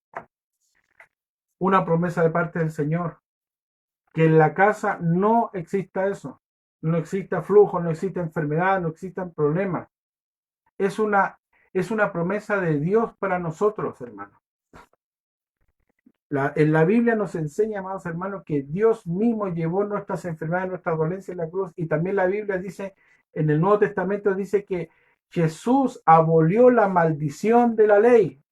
Una promesa de parte del Señor, que en la casa no exista eso, no exista flujo, no exista enfermedad, no existan problemas. Es una promesa de Dios para nosotros, hermanos. En la Biblia nos enseña, amados hermanos, que Dios mismo llevó nuestras enfermedades, nuestras dolencias en la cruz, y también la Biblia dice, en el Nuevo Testamento dice que Jesús abolió la maldición de la ley.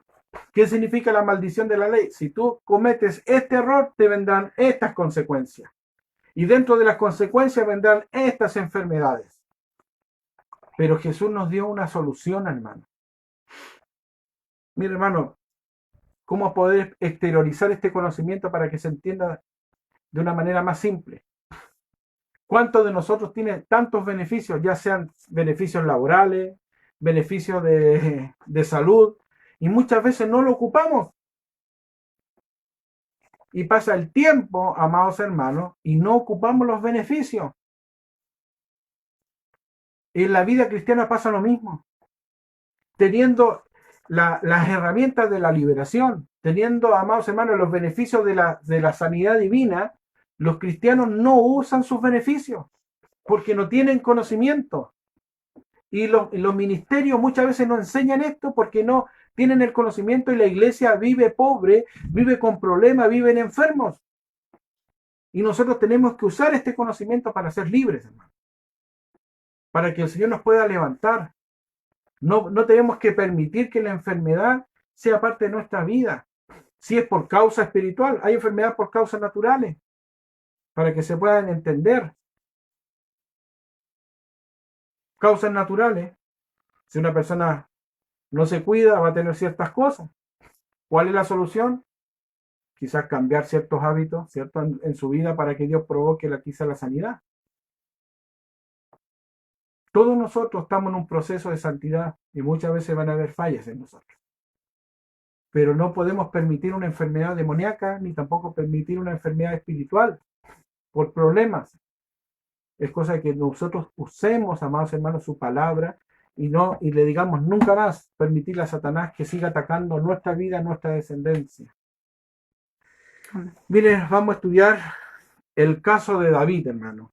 ¿Qué significa la maldición de la ley? Si tú cometes este error, te vendrán estas consecuencias. Y dentro de las consecuencias vendrán estas enfermedades. Pero Jesús nos dio una solución, hermano. Mira, hermano, ¿cómo poder exteriorizar este conocimiento para que se entienda de una manera más simple? ¿Cuántos de nosotros tiene tantos beneficios, ya sean beneficios laborales, beneficios de salud, y muchas veces no lo ocupamos? Y pasa el tiempo, amados hermanos, y no ocupamos los beneficios. En la vida cristiana pasa lo mismo. Teniendo las herramientas de la liberación, teniendo, amados hermanos, los beneficios de la sanidad divina, los cristianos no usan sus beneficios porque no tienen conocimiento. Y los ministerios muchas veces no enseñan esto porque no tienen el conocimiento y la iglesia vive pobre, vive con problemas, viven enfermos. Y nosotros tenemos que usar este conocimiento para ser libres, hermano. Para que el Señor nos pueda levantar. No tenemos que permitir que la enfermedad sea parte de nuestra vida. Si es por causa espiritual, hay enfermedad por causas naturales, para que se puedan entender. Causas naturales, si una persona no se cuida, va a tener ciertas cosas. ¿Cuál es la solución? Quizás cambiar ciertos hábitos, ¿cierto? En su vida para que Dios provoque quizá la sanidad. Todos nosotros estamos en un proceso de santidad y muchas veces van a haber fallas en nosotros. Pero no podemos permitir una enfermedad demoníaca ni tampoco permitir una enfermedad espiritual por problemas. Es cosa que nosotros usemos, amados hermanos, su palabra y le digamos nunca más permitirle a Satanás que siga atacando nuestra vida, nuestra descendencia. Amén. Miren, vamos a estudiar el caso de David, hermano.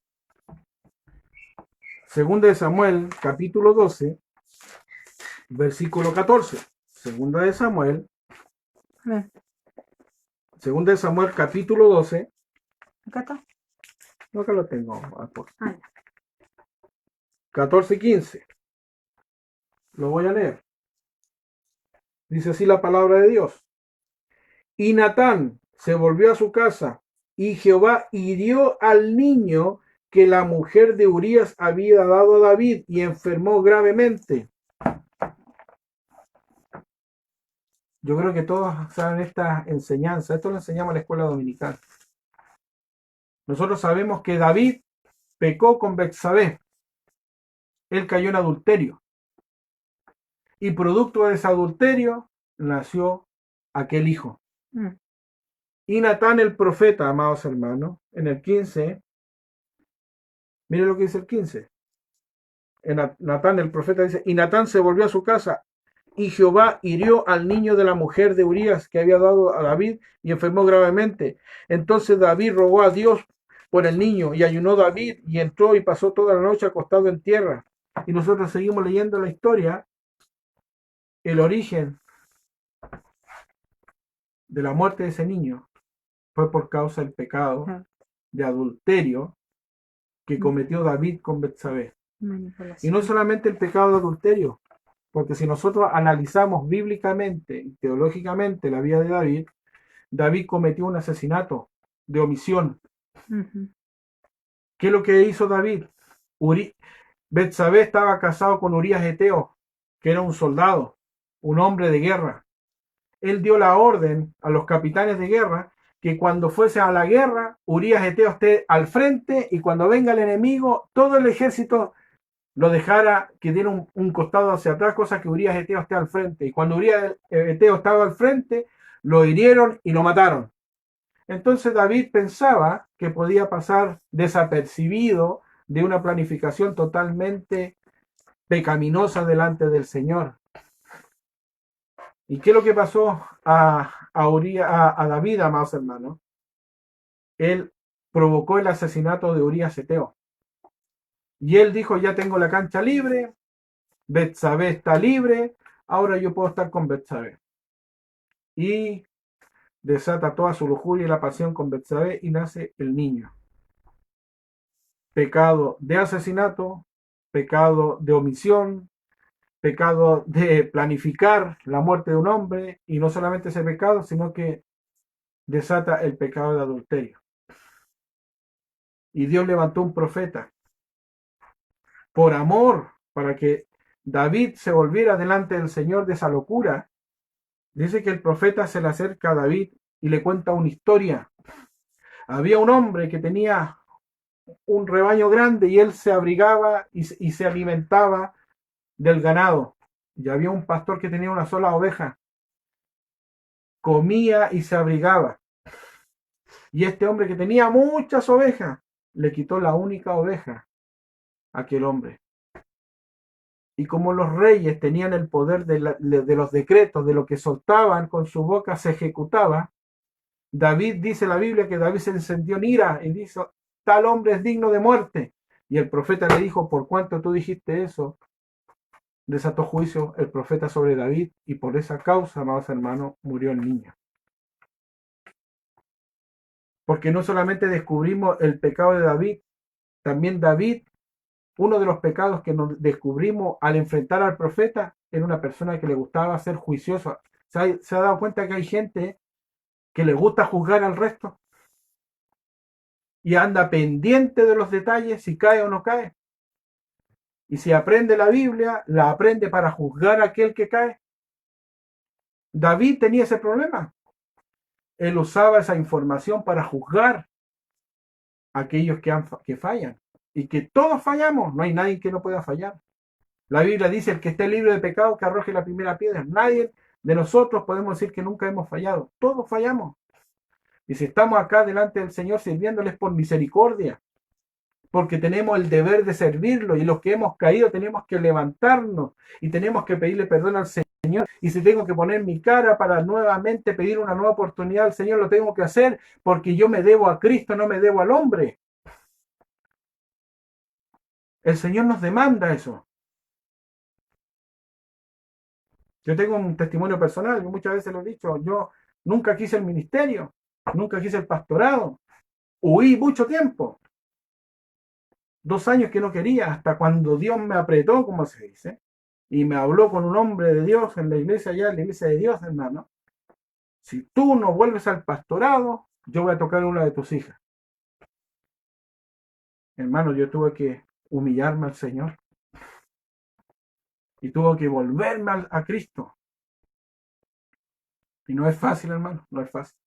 Segunda de Samuel, capítulo 12, versículo 14. Segunda de Samuel, Amén. capítulo 12. Acá está. No, acá lo tengo. 14 y 15. Lo voy a leer. Dice así la palabra de Dios. Y Natán se volvió a su casa, y Jehová hirió al niño que la mujer de Urías había dado a David, y enfermó gravemente. Yo creo que todos saben esta enseñanza. Esto lo enseñamos en la escuela dominical. Nosotros sabemos que David pecó con Betsabé. Él cayó en adulterio. Y producto de ese adulterio nació aquel hijo. Y Natán el profeta, amados hermanos, en el 15, mire lo que dice el 15. Natán el profeta dice, y Natán se volvió a su casa, y Jehová hirió al niño de la mujer de Urías que había dado a David, y enfermó gravemente. Entonces David rogó a Dios por el niño, y ayunó David, y entró y pasó toda la noche acostado en tierra. Y nosotros seguimos leyendo la historia, el origen de la muerte de ese niño fue por causa del pecado de adulterio que cometió David con Betsabé. Y no solamente el pecado de adulterio, porque si nosotros analizamos bíblicamente y teológicamente la vida de David, David cometió un asesinato de omisión. ¿Qué es lo que hizo David? Betsabé estaba casado con Urías Eteo, que era un soldado, un hombre de guerra. Él dio la orden a los capitanes de guerra que cuando fuese a la guerra, Urías Eteo esté al frente, y cuando venga el enemigo, todo el ejército lo dejara que diera un costado hacia atrás, cosa que Urías Eteo esté al frente. Y cuando Urías Eteo estaba al frente, lo hirieron y lo mataron. Entonces David pensaba que podía pasar desapercibido de una planificación totalmente pecaminosa delante del Señor. ¿Y qué es lo que pasó a David, amados hermanos? Él provocó el asesinato de Urías Eteo. Y él dijo, ya tengo la cancha libre, Betsabé está libre, ahora yo puedo estar con Betsabé. Y desata toda su lujuria y la pasión con Betsabé, y nace el niño. Pecado de asesinato, pecado de omisión, pecado de planificar la muerte de un hombre, y no solamente ese pecado, sino que desata el pecado de adulterio. Y Dios levantó un profeta por amor, para que David se volviera delante del Señor de esa locura. Dice que el profeta se le acerca a David y le cuenta una historia. Había un hombre que tenía un rebaño grande, y él se abrigaba y se alimentaba del ganado. Y había un pastor que tenía una sola oveja. Comía y se abrigaba. Y este hombre que tenía muchas ovejas, le quitó la única oveja a aquel hombre. Y como los reyes tenían el poder de los decretos, de lo que soltaban con su boca se ejecutaba, David, dice la Biblia, que David se encendió en ira y dijo, tal hombre es digno de muerte. Y el profeta le dijo, por cuanto tú dijiste eso, desató juicio el profeta sobre David, y por esa causa, amados hermanos, murió el niño. Porque no solamente descubrimos el pecado de David, también David, uno de los pecados que nos descubrimos al enfrentar al profeta, era una persona que le gustaba ser juiciosa. ¿Se ha dado cuenta que hay gente que le gusta juzgar al resto? Y anda pendiente de los detalles, si cae o no cae. Y si aprende la Biblia, la aprende para juzgar a aquel que cae. David tenía ese problema. Él usaba esa información para juzgar a aquellos que fallan. Y que todos fallamos, no hay nadie que no pueda fallar. La Biblia dice, el que esté libre de pecado, que arroje la primera piedra. Nadie de nosotros podemos decir que nunca hemos fallado. Todos fallamos. Y si estamos acá delante del Señor sirviéndoles por misericordia, porque tenemos el deber de servirlo, y los que hemos caído tenemos que levantarnos y tenemos que pedirle perdón al Señor. Señor, y si tengo que poner mi cara para nuevamente pedir una nueva oportunidad al Señor, lo tengo que hacer porque yo me debo a Cristo, no me debo al hombre. El Señor nos demanda eso. Yo tengo un testimonio personal, yo muchas veces lo he dicho, yo nunca quise el ministerio, nunca quise el pastorado, huí mucho tiempo, 2 años que no quería, hasta cuando Dios me apretó, como se dice, y me habló con un hombre de Dios en la iglesia allá, en la iglesia de Dios, hermano. Si tú no vuelves al pastorado, yo voy a tocar una de tus hijas. Hermano, yo tuve que humillarme al Señor y tuve que volverme a Cristo. Y no es fácil, hermano, no es fácil.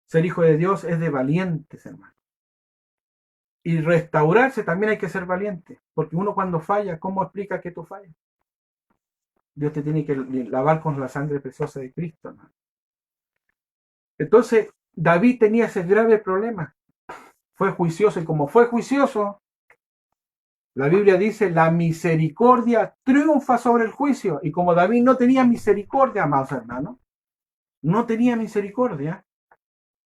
Ser hijo de Dios es de valientes, hermano. Y restaurarse también hay que ser valiente, porque uno cuando falla, ¿cómo explica que tú fallas? Dios te tiene que lavar con la sangre preciosa de Cristo, hermano. Entonces, David tenía ese grave problema. Fue juicioso, y como fue juicioso, la Biblia dice, la misericordia triunfa sobre el juicio. Y como David no tenía misericordia, amados hermanos, no tenía misericordia,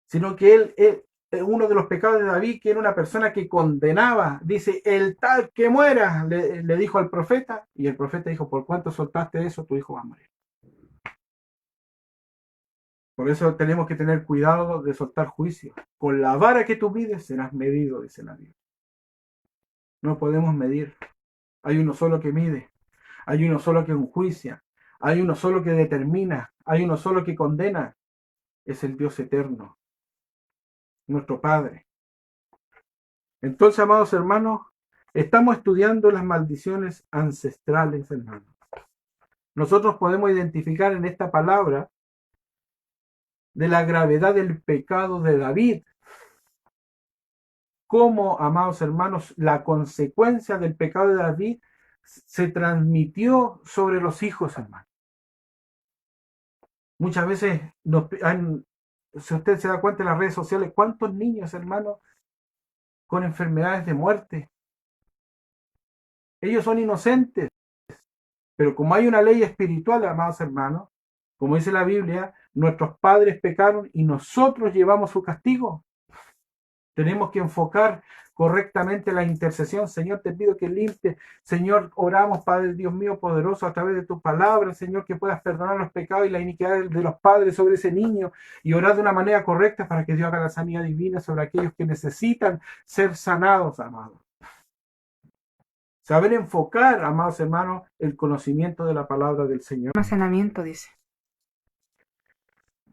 sino que él, uno de los pecados de David, que era una persona que condenaba, dice, el tal que muera, le dijo al profeta, y el profeta dijo, por cuánto soltaste eso, tu hijo va a morir. Por eso tenemos que tener cuidado de soltar juicio. Con la vara que tú mides serás medido, dice la Biblia. No podemos medir. Hay uno solo que mide. Hay uno solo que enjuicia. Hay uno solo que determina. Hay uno solo que condena. Es el Dios eterno, nuestro Padre. Entonces, amados hermanos, estamos estudiando las maldiciones ancestrales, hermanos. Nosotros podemos identificar en esta palabra de la gravedad del pecado de David, cómo, amados hermanos, la consecuencia del pecado de David se transmitió sobre los hijos, hermanos. Muchas veces, si usted se da cuenta en las redes sociales, ¿cuántos niños, hermanos, con enfermedades de muerte? Ellos son inocentes, pero como hay una ley espiritual, amados hermanos, como dice la Biblia, nuestros padres pecaron y nosotros llevamos su castigo. Tenemos que enfocar correctamente la intercesión. Señor, te pido que limpie. Señor, oramos, Padre Dios mío poderoso, a través de tu palabra, Señor, que puedas perdonar los pecados y la iniquidad de los padres sobre ese niño y orar de una manera correcta para que Dios haga la sanidad divina sobre aquellos que necesitan ser sanados, amados. Saber enfocar, amados hermanos, el conocimiento de la palabra del Señor. Almacenamiento, dice.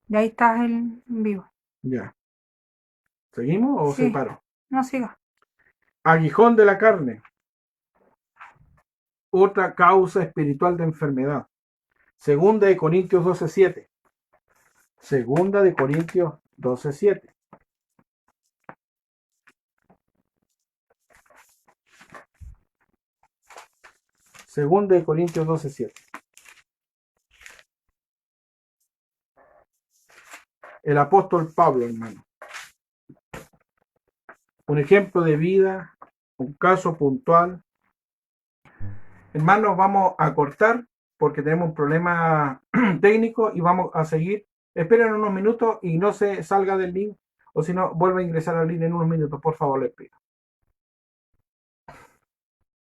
Y ahí está el vivo. Ya. ¿Seguimos o Sí. se paró? No siga. Aguijón de la carne. Otra causa espiritual de enfermedad. Segunda de Corintios 12:7. Segunda de Corintios 12:7. Segunda de Corintios 12:7. El apóstol Pablo, hermano. Un ejemplo de vida, un caso puntual. Hermanos, vamos a cortar porque tenemos un problema técnico y vamos a seguir. Esperen unos minutos y no se salga del link, o si no, vuelva a ingresar al link en unos minutos, por favor, les pido.